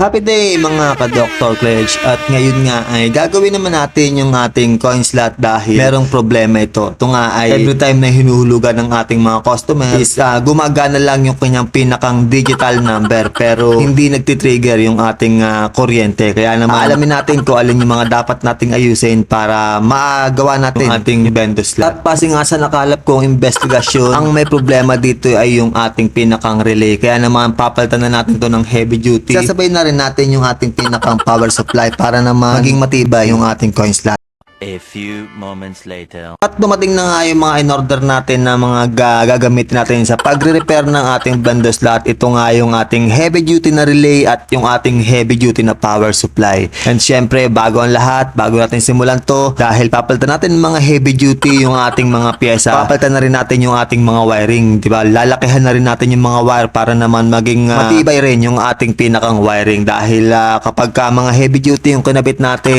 Happy day mga ka-Dr. Cledge, at ngayon nga ay gagawin naman natin yung ating coin slot dahil merong problema ito. Ito nga ay every time na hinuhulugan ng ating mga customers is gumagana lang yung kanyang pinakang digital number pero hindi nagtitrigger yung ating kuryente. Kaya naman alamin natin kung alin yung mga dapat nating ayusin para magawa natin yung ating vendor slot. At base nga sa nakalap kong investigasyon, ang may problema dito ay yung ating pinakang relay. Kaya naman papalitan na natin to ng heavy duty. Sasabay na rin natin yung ating pinakang power supply para naman maging matibay yung ating coin slot. A few moments later. At dumating na nga yung mga in-order natin na mga gagamitin natin sa pagre-repair ng ating vendor slot. Ito nga yung ating heavy duty na relay at yung ating heavy duty na power supply. And syempre, bago ang lahat, bago natin simulan to, dahil papalitan natin mga heavy duty yung ating mga pyesa, papalitan na rin natin yung ating mga wiring, di ba? Lalakihan na rin natin yung mga wire para naman maging matibay rin yung ating pinakang wiring. Dahil kapag mga heavy duty yung kinabit natin,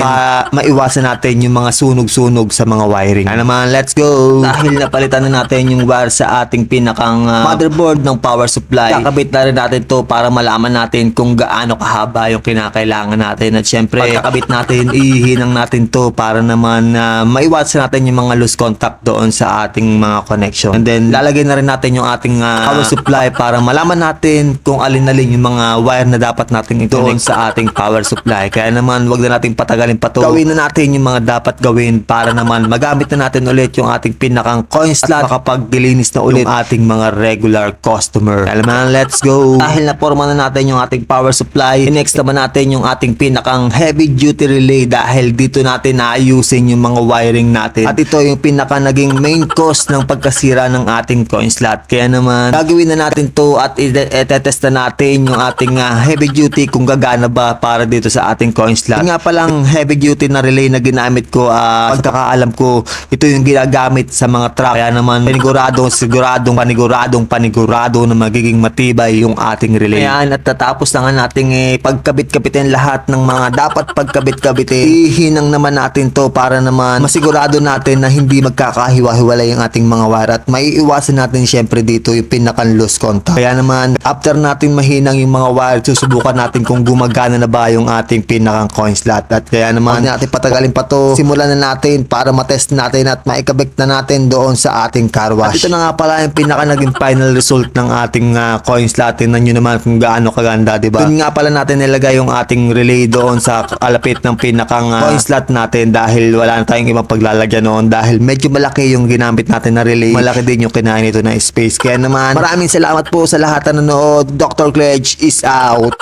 maiwasan natin yung mga sunog-sunog sa mga wiring. Kaya naman, let's go! Dahil napalitan na natin yung wire sa ating pinakang motherboard ng power supply, kakabit na rin natin to para malaman natin kung gaano kahaba yung kinakailangan natin. At syempre, pagkakabit natin, ihinang natin to para naman maiwasan natin yung mga loose contact doon sa ating mga connection. And then, lalagay na rin natin yung ating power supply para malaman natin kung alin-alin yung mga wire na dapat natin i-connect sa ating power supply. Kaya naman, wag na natin patagalin pa to. Gawin na natin yung mga dapat gawin para naman magamit na natin ulit yung ating pinakang coin slot kapag dilinis na ulit yung ating mga regular customer. Kaya naman, let's go! Dahil naporma na natin yung ating power supply, next naman natin yung ating pinakang heavy duty relay dahil dito natin naayusin yung mga wiring natin. At ito yung pinaka naging main cause ng pagkasira ng ating coin slot. Kaya naman, gagawin na natin to at itetest na natin yung ating heavy duty kung gagana ba para dito sa ating coin slot. Yung nga palang heavy duty na relay na ginamit ko, pagkakaalam ko, ito yung ginagamit sa mga truck. Kaya naman, paniguradong na magiging matibay yung ating relay. Ayan, at tatapos na nga nating pagkabit-kabitin lahat ng mga dapat pagkabit-kabitin. Ihinang naman natin to para naman masigurado natin na hindi magkakahiwa-hiwalay yung ating mga wire at maiiwasan natin syempre dito yung pinakan loose contact. Kaya naman, after natin mahinang yung mga wire, susubukan natin kung gumagana na ba yung ating pinakang coin slot. At kaya naman, natin patagalin pa to, simulan na natin para matest natin at maikabit na natin doon sa ating car wash. At ito na nga pala yung pinaka naging final result ng ating coin slot. Tingnan nyo naman kung gaano kaganda, diba? Doon nga pala natin nilagay yung ating relay doon sa kalapit ng pinakang coin slot natin dahil wala na tayong ibang paglalagyan noon dahil medyo malaki yung ginamit natin na relay. Malaki din yung kinain nito na space. Kaya naman, maraming salamat po sa lahat na nanood. Dr. Cledge is out.